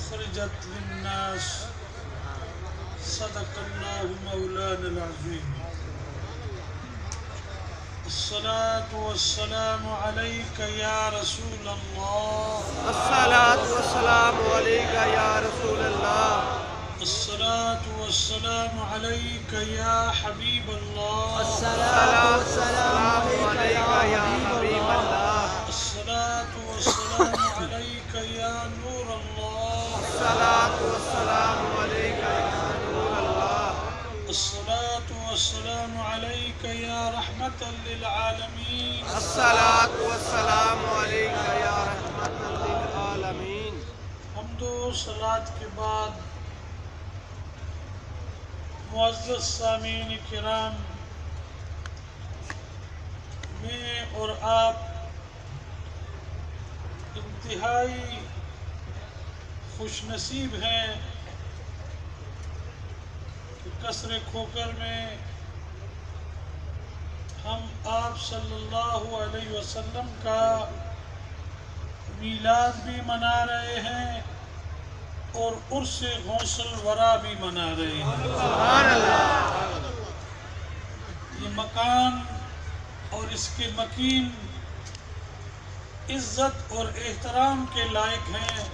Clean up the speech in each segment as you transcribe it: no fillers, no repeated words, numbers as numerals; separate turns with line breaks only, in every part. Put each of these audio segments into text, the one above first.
أخرجت للناس صدق الله مولانا العظيم الصلاة والسلام عليك يا رسول الله
الصلاة والسلام عليك يا رسول الله
الصلاة والسلام عليك يا حبيب الله
الصلاة والسلام عليك يا حبيب الله
الصلاة والسلام عليك يا نور الله
الصلاة والسلام عليك يا نور الله
الصلاة والسلام عليك يا رحمة للعالمين
الصلاة والسلام عليك يا رحمة للعالمين
حمد و صلاة کے بعد معزز سامعین کرام، میں اور آپ انتہائی خوش نصیب ہیں کہ قصر کھوکر میں ہم آپ صلی اللہ علیہ وسلم کا میلاد بھی منا رہے ہیں اور عرس غوث الورا بھی منا رہے ہیں۔
سبحان اللہ
یہ مکان اور اس کے مکین عزت اور احترام کے لائق ہیں،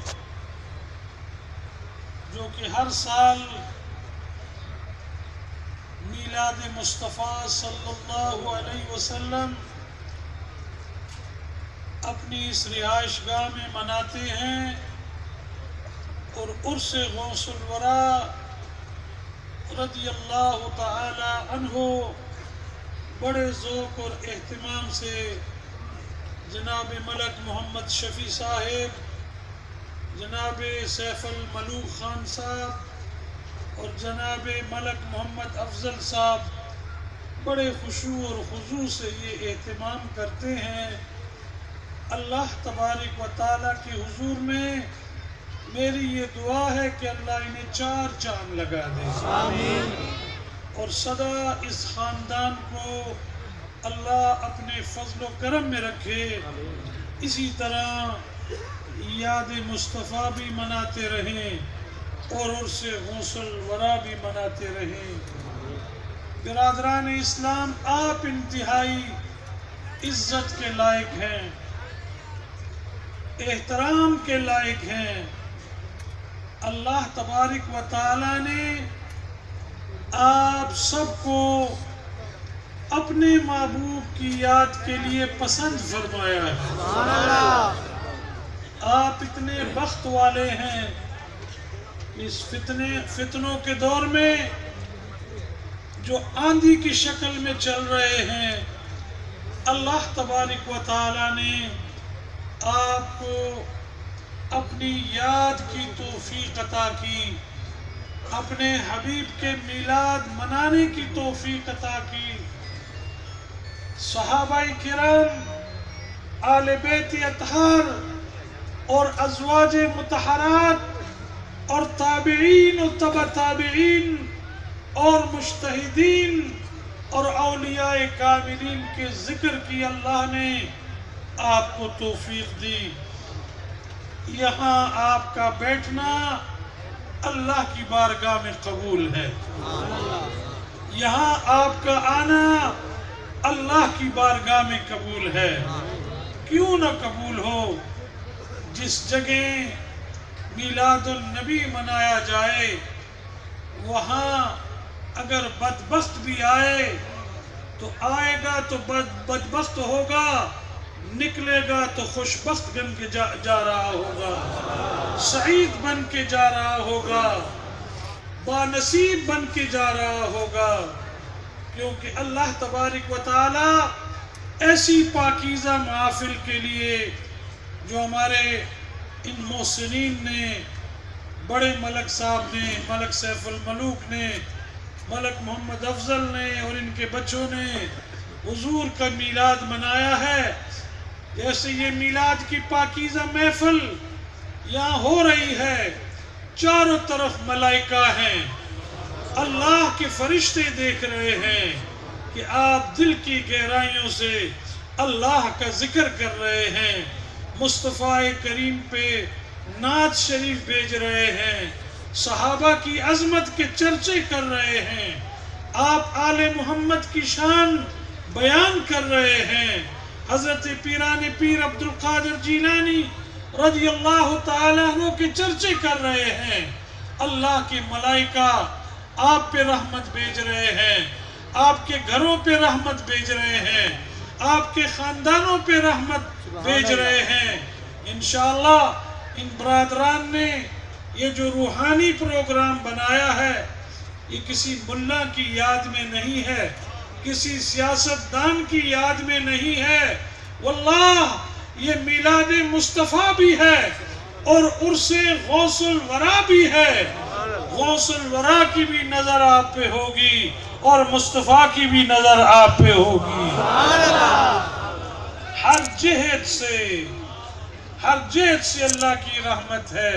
جو کہ ہر سال میلاد مصطفیٰ صلی اللہ علیہ وسلم اپنی اس رہائش گاہ میں مناتے ہیں، اور عرس غوث الورا رضی اللہ تعالی عنہ بڑے ذوق اور اہتمام سے جناب ملک محمد شفیع صاحب، جناب سیف الملوک خان صاحب اور جناب ملک محمد افضل صاحب بڑے خشوع اور خضوع سے یہ اہتمام کرتے ہیں۔ اللہ تبارک و تعالیٰ کے حضور میں میری یہ دعا ہے کہ اللہ انہیں چار چاند لگا دے
آمین
اور سدا اس خاندان کو اللہ اپنے فضل و کرم میں رکھے، اسی طرح یاد مصطفیٰ بھی مناتے رہیں اور عرس غوث الورا بھی مناتے رہیں۔ برادران اسلام، آپ انتہائی عزت کے لائق ہیں، احترام کے لائق ہیں۔ اللہ تبارک و تعالیٰ نے آپ سب کو اپنے محبوب کی یاد کے لیے پسند فرمایا ہے۔
سبحان اللہ
آپ اتنے بخت والے ہیں، اس فتنوں کے دور میں جو آندھی کی شکل میں چل رہے ہیں، اللہ تبارک و تعالیٰ نے آپ کو اپنی یاد کی توفیق عطا کی، اپنے حبیب کے میلاد منانے کی توفیق عطا کی۔ صحابہ کرام، آل بیت اطہار اور ازواج مطہرات اور تابعین و تبع تابعین اور مجتہدین اور اولیاء کاملین کے ذکر کی اللہ نے آپ کو توفیق دی۔ یہاں آپ کا بیٹھنا اللہ کی بارگاہ میں قبول ہے، یہاں آپ کا آنا اللہ کی بارگاہ میں قبول ہے۔ کیوں نہ قبول ہو؟ جس جگہ میلاد النبی منایا جائے، وہاں اگر بدبخت بھی آئے تو آئے گا تو بدبخت ہوگا، نکلے گا تو خوشبخت بن کے جا رہا ہوگا، سعید بن کے جا رہا ہوگا، بانصیب بن کے جا رہا ہوگا، کیونکہ اللہ تبارک و تعالی ایسی پاکیزہ محافل کے لیے جو ہمارے ان محسنین نے، بڑے ملک صاحب نے، ملک سیف الملوک نے، ملک محمد افضل نے اور ان کے بچوں نے حضور کا میلاد منایا ہے، جیسے یہ میلاد کی پاکیزہ محفل یہاں ہو رہی ہے، چاروں طرف ملائکہ ہیں، اللہ کے فرشتے دیکھ رہے ہیں کہ آپ دل کی گہرائیوں سے اللہ کا ذکر کر رہے ہیں، مصطفیٰ کریم پہ نعت شریف بھیج رہے ہیں، صحابہ کی عظمت کے چرچے کر رہے ہیں، آپ آل محمد کی شان بیان کر رہے ہیں، حضرت پیران پیر عبد القادر جیلانی رضی اللہ تعالیٰ عنہ کے چرچے کر رہے ہیں، اللہ کے ملائکہ آپ پہ رحمت بھیج رہے ہیں، آپ کے گھروں پہ رحمت بھیج رہے ہیں، آپ کے خاندانوں پہ رحمت بھیج رہے ہیں۔ انشاءاللہ ان برادران نے یہ جو روحانی پروگرام بنایا ہے، یہ کسی ملا کی یاد میں نہیں ہے، کسی سیاستدان کی یاد میں نہیں ہے، واللہ یہ میلاد مصطفیٰ بھی ہے اور عرس غوث الورا بھی ہے۔ غوث الورا کی بھی نظر آپ پہ ہوگی اور مصطفیٰ کی بھی نظر آپ پہ ہوگی۔ ہر جہت سے اللہ کی رحمت ہے،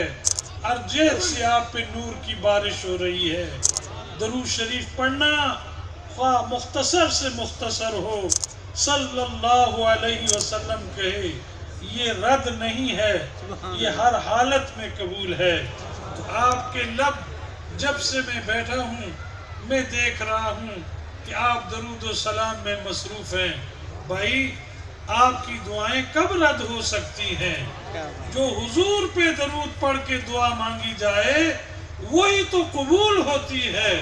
ہر جہت سے آپ پہ نور کی بارش ہو رہی ہے۔ درود شریف پڑھنا خواہ مختصر سے مختصر ہو، صلی اللہ علیہ وسلم کہے، یہ رد نہیں ہے، یہ ہر حالت میں قبول ہے۔ تو آپ کے لب جب سے میں بیٹھا ہوں میں دیکھ رہا ہوں کہ آپ درود و سلام میں مصروف ہیں۔ بھائی آپ کی دعائیں کب رد ہو سکتی ہیں؟ جو حضور پہ درود پڑھ کے دعا مانگی جائے وہی تو قبول ہوتی ہے،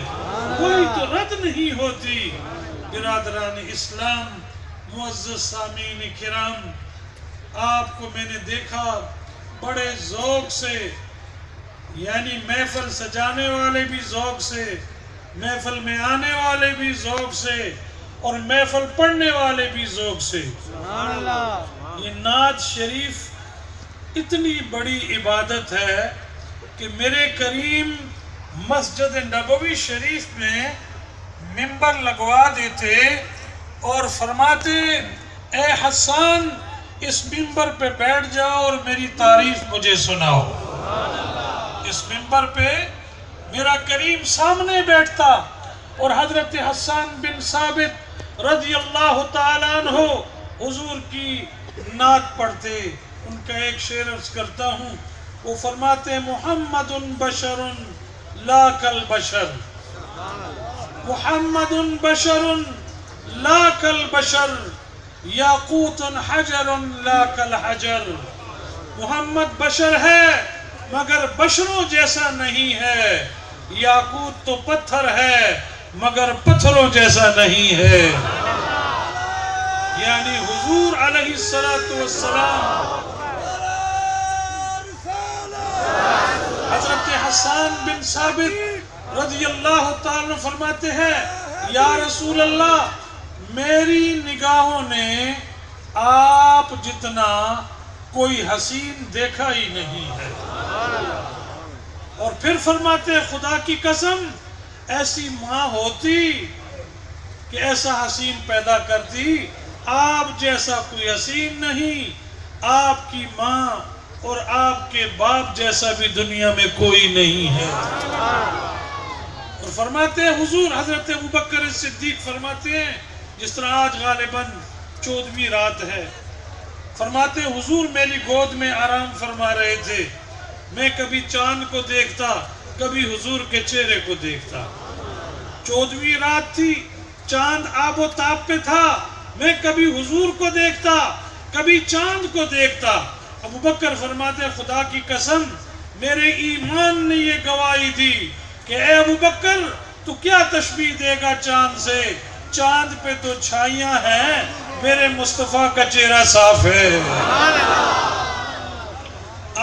وہی تو رد نہیں ہوتی۔ برادران اسلام، معزز سامعین کرام، آپ کو میں نے دیکھا بڑے ذوق سے، یعنی محفل سجانے والے بھی ذوق سے، محفل میں آنے والے بھی ذوق سے اور محفل پڑھنے والے بھی ذوق سے۔ یہ نعت شریف اتنی بڑی عبادت ہے کہ میرے کریم مسجد نبوی شریف میں ممبر لگوا دیتے اور فرماتے، اے حسان اس ممبر پہ بیٹھ جاؤ اور میری تعریف مجھے سناؤ۔ اس ممبر پہ میرا کریم سامنے بیٹھتا اور حضرت حسان بن ثابت رضی اللہ تعالیٰ عنہ حضور کی نعت پڑھتے۔ ان کا ایک شعر عرض کرتا ہوں، وہ فرماتے، محمد بشر لا کالبشر، محمد بشر لا کالبشر، یاقوت حجر لا کالحجر۔ محمد بشر ہے مگر بشروں جیسا نہیں ہے، یاقوت تو پتھر ہے مگر پتھروں جیسا نہیں ہے۔ یعنی حضور علیہ السلام حضرت حسان بن ثابت رضی اللہ تعالیٰ فرماتے ہیں، یا رسول اللہ میری نگاہوں نے آپ جتنا کوئی حسین دیکھا ہی نہیں ہے۔ اور پھر فرماتے، خدا کی قسم ایسی ماں ہوتی کہ ایسا حسین پیدا کرتی، آپ جیسا کوئی حسین نہیں، آپ کی ماں اور آپ کے باپ جیسا بھی دنیا میں کوئی نہیں ہے۔ اور فرماتے ہیں حضور، حضرت ابوبکر صدیق فرماتے ہیں، جس طرح آج غالباً 14ویں رات ہے، فرماتے ہیں حضور میری گود میں آرام فرما رہے تھے، میں کبھی چاند کو دیکھتا کبھی حضور کے چہرے کو دیکھتا۔ 14ویں رات تھی، چاند آب و تاب پہ تھا، میں کبھی حضور کو دیکھتا کبھی چاند کو دیکھتا۔ ابوبکر فرماتے، خدا کی قسم میرے ایمان نے یہ گواہی دی کہ اے ابوبکر تو کیا تشبیہ دے گا چاند سے، چاند پہ تو چھائیاں ہیں، میرے مصطفیٰ کا چہرہ صاف ہے۔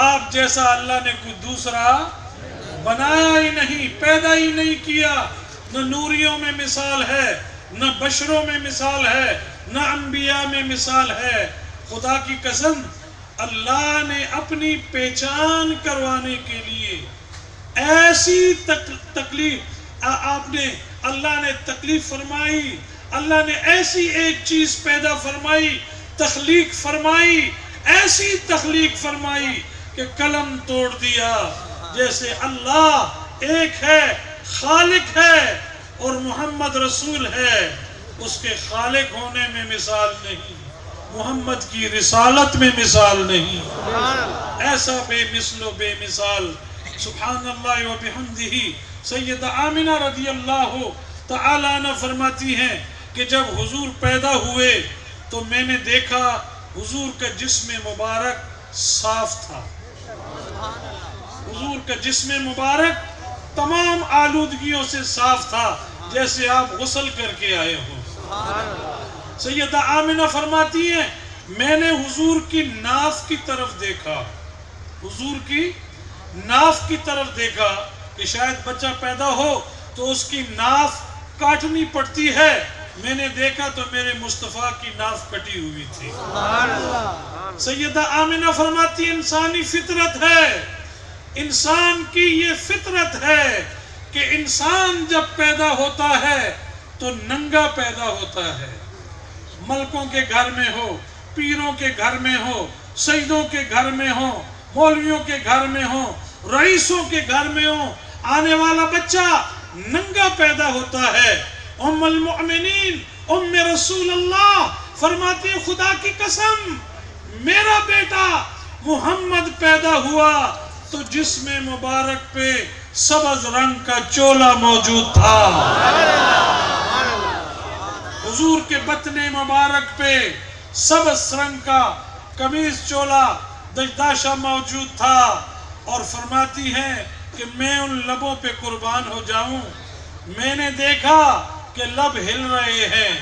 آپ جیسا اللہ نے کوئی دوسرا بنایا ہی نہیں، پیدا ہی نہیں کیا۔ نہ نوریوں میں مثال ہے، نہ بشروں میں مثال ہے، نہ انبیاء میں مثال ہے۔ خدا کی قسم اللہ نے اپنی پہچان کروانے کے لیے ایسی تکلیف اللہ نے تکلیف فرمائی، اللہ نے ایسی ایک چیز پیدا فرمائی، تخلیق فرمائی، ایسی تخلیق فرمائی کہ قلم توڑ دیا۔ جیسے اللہ ایک ہے، خالق ہے اور محمد رسول ہے، اس کے خالق ہونے میں مثال نہیں، محمد کی رسالت میں مثال نہیں.
سبحان اللہ.
ایسا بے مثل و بے مثال. سبحان اللہ و بحمدہ. سیدہ آمنہ رضی اللہ تعالی عنہ فرماتی ہیں کہ جب حضور پیدا ہوئے تو میں نے دیکھا حضور کا جسم مبارک صاف تھا. حضور کا جسم مبارک تمام آلودگیوں سے صاف تھا جیسے آپ غسل کر کے آئے ہوں. سیدہ آمنہ فرماتی ہیں میں نے حضور کی ناف کی طرف دیکھا. حضور کی ناف کی طرف دیکھا کہ شاید بچہ پیدا ہو تو اس کی ناف کاٹنی پڑتی ہے. میں نے دیکھا تو میرے مصطفیٰ کی ناف کٹی ہوئی تھی. سیدہ آمنہ فرماتی انسانی فطرت ہے. انسان کی یہ فطرت ہے کہ انسان جب پیدا ہوتا ہے تو ننگا پیدا ہوتا ہے. ملکوں کے گھر میں ہو, پیروں کے گھر میں ہو, سیدوں کے گھر میں ہو, مولویوں کے گھر میں ہو, رئیسوں کے گھر میں ہو, آنے والا بچہ ننگا پیدا ہوتا ہے. ام المؤمنین ام رسول اللہ فرماتی ہے خدا کی قسم میرا بیٹا محمد پیدا ہوا تو جسم مبارک پہ سبز رنگ کا چولا موجود تھا. حضور کے بطن مبارک پہ سبز رنگ کا قمیض چولا دشداشہ موجود تھا. اور فرماتی ہیں کہ میں ان لبوں پہ قربان ہو جاؤں. میں نے دیکھا کہ لب ہل رہے ہیں.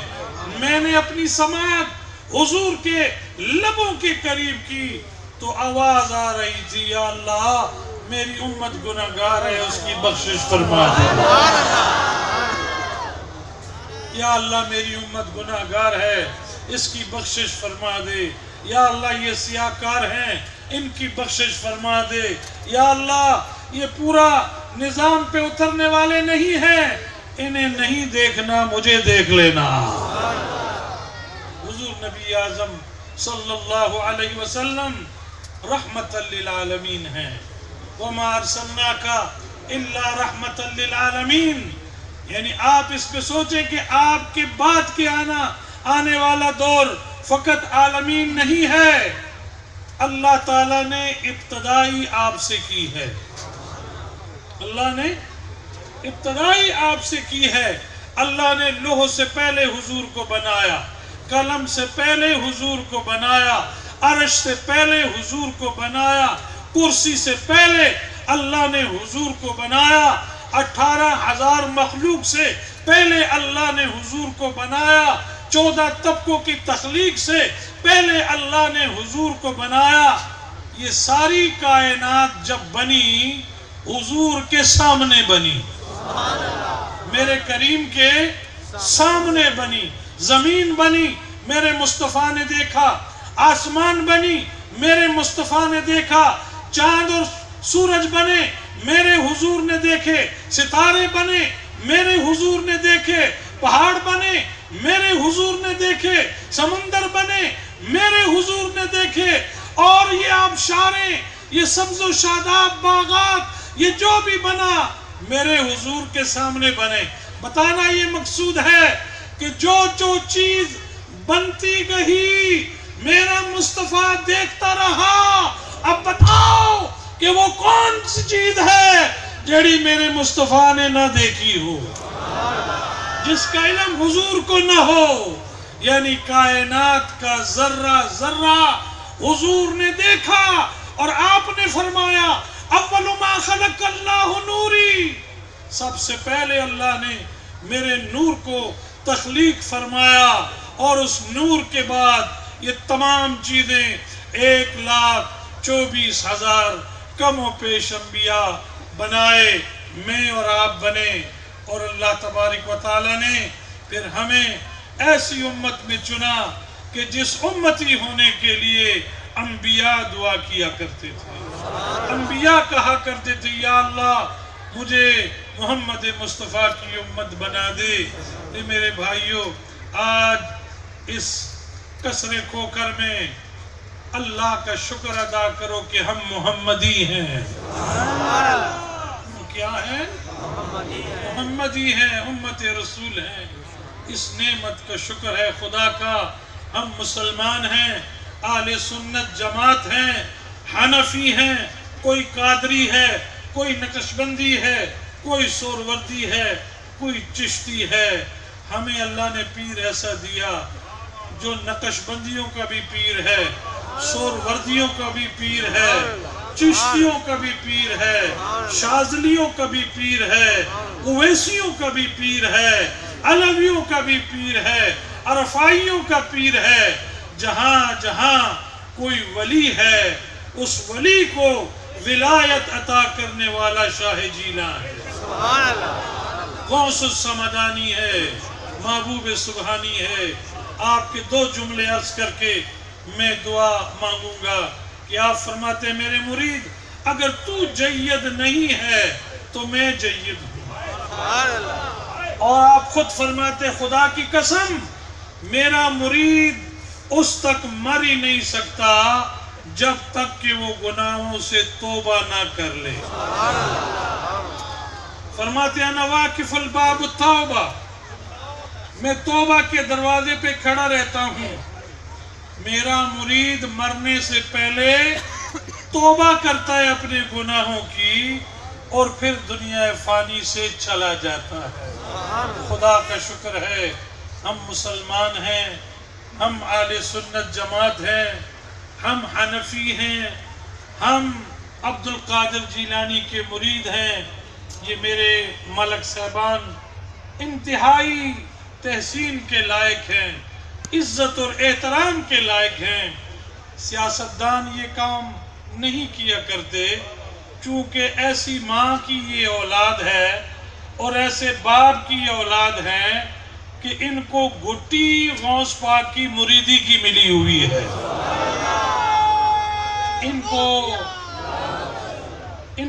میں نے اپنی سماعت حضور کے لبوں کے قریب کی تو آواز آ رہی تھی یا اللہ میری امت گناہگار ہے اس کی بخشش فرما دے. یا اللہ میری امت گناہگار ہے اس کی بخشش فرما دے. یا اللہ یہ سیاہکار ہیں ان کی بخشش فرما دے. یا اللہ یہ پورا نظام پہ اترنے والے نہیں ہیں, انہیں نہیں دیکھنا مجھے دیکھ لینا. حضور نبی اعظم صلی اللہ علیہ وسلم رحمت للعالمین ہیں. وما ارسلناک الا رحمت للعالمین. یعنی آپ اس پہ سوچیں کہ آپ کے بعد کے آنے والا دور فقط عالمین نہیں ہے. اللہ تعالیٰ نے ابتدائی آپ سے کی ہے. اللہ نے ابتدائی آپ سے کی ہے. اللہ نے لوح سے پہلے حضور کو بنایا, قلم سے پہلے حضور کو بنایا, عرش سے پہلے حضور کو بنایا, کرسی سے پہلے اللہ نے حضور کو بنایا, 18,000 مخلوق سے پہلے اللہ نے حضور کو بنایا, 14 طبقوں کی تخلیق سے پہلے اللہ نے حضور کو بنایا. یہ ساری کائنات جب بنی حضور کے سامنے بنی, میرے کریم کے سامنے بنی. زمین بنی میرے مصطفیٰ نے دیکھا, آسمان بنی میرے مصطفیٰ نے دیکھا, چاند اور سورج بنے میرے حضور نے دیکھے, ستارے بنے میرے حضور نے دیکھے, پہاڑ بنے میرے حضور نے دیکھے, سمندر بنے میرے حضور نے دیکھے, اور یہ آبشاریں, یہ سبز و شاداب باغات, یہ جو بھی بنا میرے حضور کے سامنے بنے. بتانا یہ مقصود ہے کہ جو چیز بنتی گئی میرا مصطفیٰ دیکھتا رہا. اب بتاؤ کہ وہ کون سی چیز ہے جڑی میرے مصطفیٰ نے نہ دیکھی ہو, جس کا علم حضور کو نہ ہو. یعنی کائنات کا ذرہ ذرہ حضور نے دیکھا, اور آپ نے فرمایا اول ما خلق اللہ نوری, سب سے پہلے اللہ نے میرے نور کو تخلیق فرمایا, اور اس نور کے بعد یہ تمام چیزیں 1,24,000 کم و پیش انبیاء بنائے, میں اور آپ بنے. اور اللہ تبارک و تعالی نے پھر ہمیں ایسی امت میں چنا کہ جس امتی ہونے کے لیے انبیاء دعا کیا کرتے تھے. انبیاء کہا کرتے تھے یا اللہ مجھے محمد مصطفیٰ کی امت بنا دے. میرے بھائیوں, آج اس کسرے کھوکر میں اللہ کا شکر ادا کرو کہ ہم محمدی ہیں. کیا ہیں؟ محمدی ہیں, امت رسول ہیں. اس نعمت کا شکر ہے خدا کا ہم مسلمان ہیں، اہل سنت جماعت ہیں، حنفی ہیں، کوئی قادری ہے، کوئی نقشبندی ہے، کوئی سوروردی ہے، کوئی چشتی ہے۔ ہمیں اللہ نے پیر ایسا دیا جو نقشبندیوں کا بھی پیر ہے، سوروردیوں کا بھی پیر ہے، چشتیوں کا بھی پیر ہے، شاذلیوں کا بھی پیر ہے، اویسیوں کا بھی پیر ہے، علویوں کا بھی پیر ہے، عرفائیوں کا پیر ہے۔ جہاں جہاں کوئی ولی ہے اس ولی کو ولایت عطا کرنے والا شاہ جیلان ہے،
سبحان اللہ،
غوث السمدانی ہے، محبوب سبحانی ہے۔ آپ کے دو جملے عرض کر کے میں دعا مانگوں گا کہ آپ فرماتے ہیں میرے مرید اگر تو جید نہیں ہے تو میں جید ہوں،
سبحان اللہ،
اور آپ خود فرماتے خدا کی قسم میرا مرید اس تک مر ہی نہیں سکتا جب تک کہ وہ گناہوں سے توبہ نہ کر لے۔ فرماتے ہیں واقف الباب التوبہ، میں توبہ کے دروازے پہ کھڑا رہتا ہوں، میرا مرید مرنے سے پہلے توبہ کرتا ہے اپنے گناہوں کی اور پھر دنیا فانی سے چلا جاتا ہے۔ خدا کا شکر ہے ہم مسلمان ہیں، ہم اہل سنت جماعت ہیں، ہم حنفی ہیں، ہم عبد القادر جیلانی کے مرید ہیں۔ یہ میرے ملک صاحبان انتہائی تحسین کے لائق ہیں، عزت اور احترام کے لائق ہیں۔ سیاستدان یہ کام نہیں کیا کرتے، چونکہ ایسی ماں کی یہ اولاد ہے اور ایسے باپ کی یہ اولاد ہے کہ ان کو گھٹی غوث پاک کی مریدی کی ملی ہوئی ہے، ان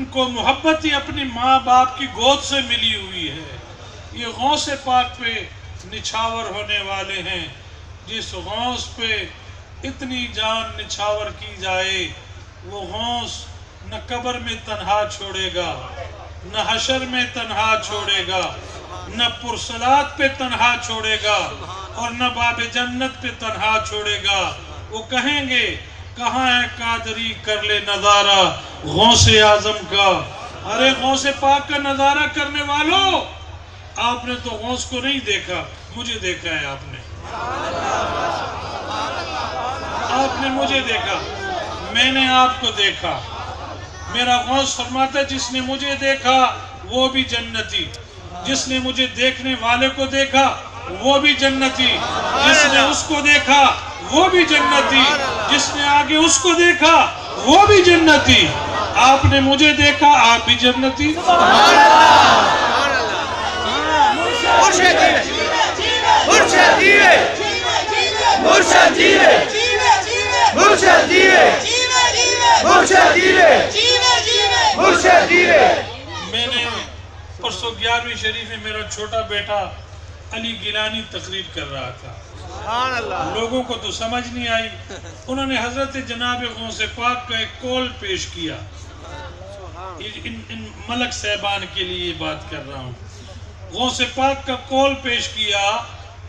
کو محبت ہی اپنی ماں باپ کی گود سے ملی ہوئی ہے۔ یہ غوث پاک پہ نچھاور ہونے والے ہیں، جس غوث پہ اتنی جان نچھاور کی جائے وہ غوث نہ قبر میں تنہا چھوڑے گا، نہ حشر میں تنہا چھوڑے گا، نہ پرسلات پہ تنہا چھوڑے گا اور نہ باب جنت پہ تنہا چھوڑے گا۔ وہ کہیں گے کہاں ہے قادری کر لے نظارہ غوث اعظم کا۔ ارے غوث پاک کا نظارہ کرنے والوں، آپ نے تو غوث کو نہیں دیکھا، مجھے دیکھا ہے آپ نے، آپ نے مجھے دیکھا، میں نے آپ کو دیکھا۔ میرا غوث فرماتا ہے جس نے مجھے دیکھا وہ بھی جنتی، جس نے مجھے دیکھنے والے کو دیکھا وہ بھی جنتی، جس نے اس کو دیکھا وہ بھی جنتی، جس نے آگے اس کو دیکھا وہ بھی جنتی۔ آپ نے مجھے دیکھا، آپ بھی جنتی۔ میں نے پرسوں 11ویں شریف میں میرا چھوٹا بیٹا علی گیلانی تقریر کر رہا تھا،
سبحان اللہ،
لوگوں کو تو سمجھ نہیں آئی، انہوں نے حضرت جناب غوث پاک کا ایک قول پیش کیا۔ ان ملک صاحبان کے لیے یہ بات کر رہا ہوں۔ غوث پاک کا قول پیش کیا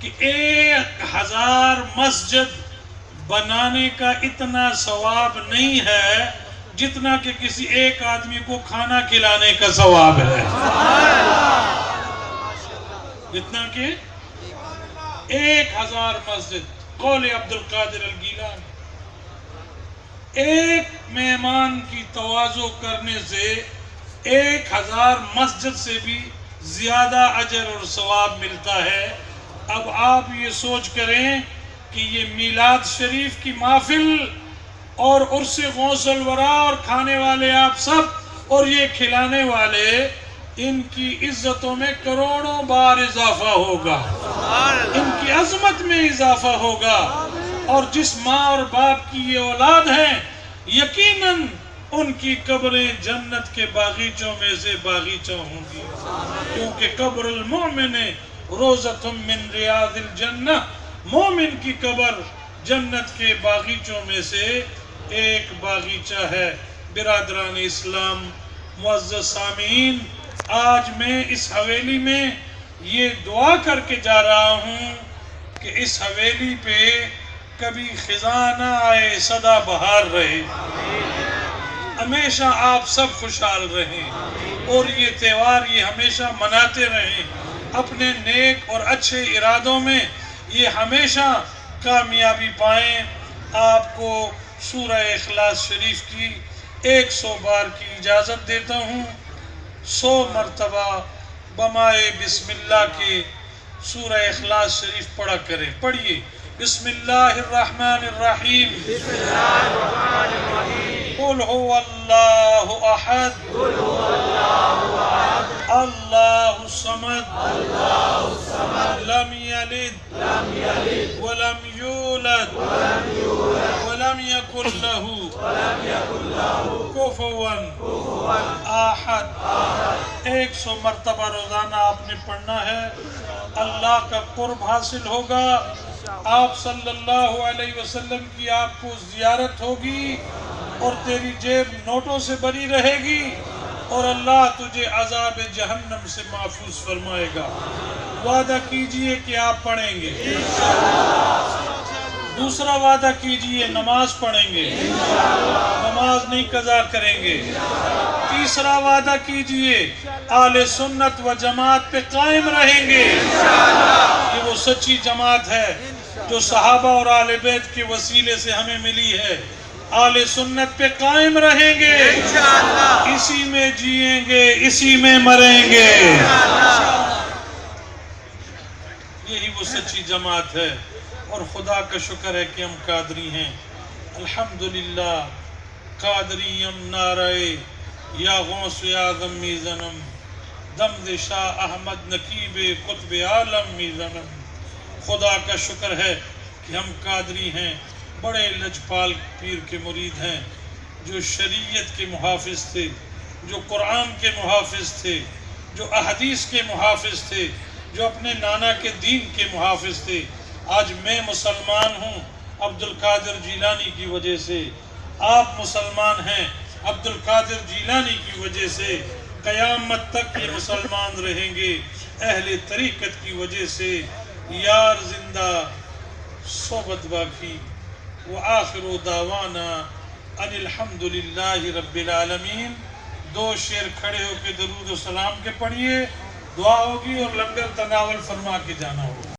کہ 1000 مسجد بنانے کا اتنا ثواب نہیں ہے جتنا کہ کسی ایک آدمی کو کھانا کھلانے کا ثواب ہے، جتنا کہ 1000 مسجد۔ قول عبد القادر الگیلانی، ایک مہمان کی تواضع کرنے سے 1000 مسجد سے بھی زیادہ اجر اور ثواب ملتا ہے۔ اب آپ یہ سوچ کریں کہ یہ میلاد شریف کی محفل اور عرس غوث الورا اور کھانے والے آپ سب اور یہ کھلانے والے، ان کی عزتوں میں کروڑوں بار اضافہ ہوگا، ان کی عظمت میں اضافہ ہوگا، اور جس ماں اور باپ کی یہ اولاد ہیں یقیناً ان کی قبریں جنت کے باغیچوں میں سے باغیچہ ہوں گی، کیونکہ قبر المؤمن روضۃ من ریاض الجنہ، مومن کی قبر جنت کے باغیچوں میں سے ایک باغیچہ ہے۔ برادران اسلام، معزز سامعین، آج میں اس حویلی میں یہ دعا کر کے جا رہا ہوں کہ اس حویلی پہ کبھی خزاں نہ آئے سدا بہار رہے، ہمیشہ آپ سب خوشحال رہیں اور یہ تہوار یہ ہمیشہ مناتے رہیں، اپنے نیک اور اچھے ارادوں میں یہ ہمیشہ کامیابی پائیں۔ آپ کو سورہ اخلاص شریف کی 100 بار کی اجازت دیتا ہوں، 100 مرتبہ بمائے بسم اللہ کے سورہ اخلاص شریف پڑھا کریں۔ پڑھیے، بسم اللہ الرحمن الرحیم، قل هو اللہ احد اللہ الصمد لم یلد ولم یولد ولم یکن له کفوا احد۔ 100 مرتبہ روزانہ آپ نے پڑھنا ہے، اللہ کا قرب حاصل ہوگا، آپ صلی اللہ علیہ وسلم کی آپ کو زیارت ہوگی اور تیری جیب نوٹوں سے بری رہے گی اور اللہ تجھے عذاب جہنم سے محفوظ فرمائے گا۔ وعدہ کیجئے کہ آپ پڑھیں گے، دوسرا وعدہ کیجئے نماز پڑھیں گے، نماز نہیں قضا کریں گے، تیسرا وعدہ کیجئے اہل سنت و جماعت پہ قائم رہیں گے۔ یہ وہ سچی جماعت ہے جو صحابہ اور اہل بیت کے وسیلے سے ہمیں ملی ہے۔ اہل سنت پہ قائم رہیں گے، اسی میں جئیں گے، اسی میں مریں گے۔ یہی وہ سچی جماعت ہے، اور خدا کا شکر ہے کہ ہم قادری ہیں۔ الحمدللہ قادریم نعرہ یا غوث یا غمی زنم، دمد شاہ احمد نقیب قطب عالم می زنم۔ خدا کا شکر ہے کہ ہم قادری ہیں، بڑے لجپال پیر کے مرید ہیں، جو شریعت کے محافظ تھے، جو قرآن کے محافظ تھے، جو احادیث کے محافظ تھے، جو اپنے نانا کے دین کے محافظ تھے۔ آج میں مسلمان ہوں عبد القادر جیلانی کی وجہ سے، آپ مسلمان ہیں عبد القادر جیلانی کی وجہ سے، قیامت تک یہ مسلمان رہیں گے اہل طریقت کی وجہ سے۔ یار زندہ صحبت باقی، وآخر دعوانا ان الحمدللہ رب العالمین۔ 2 شعر کھڑے ہو کے درود و سلام کے پڑھیے، دعا ہوگی اور لنگر تناول فرما کے جانا ہوگا۔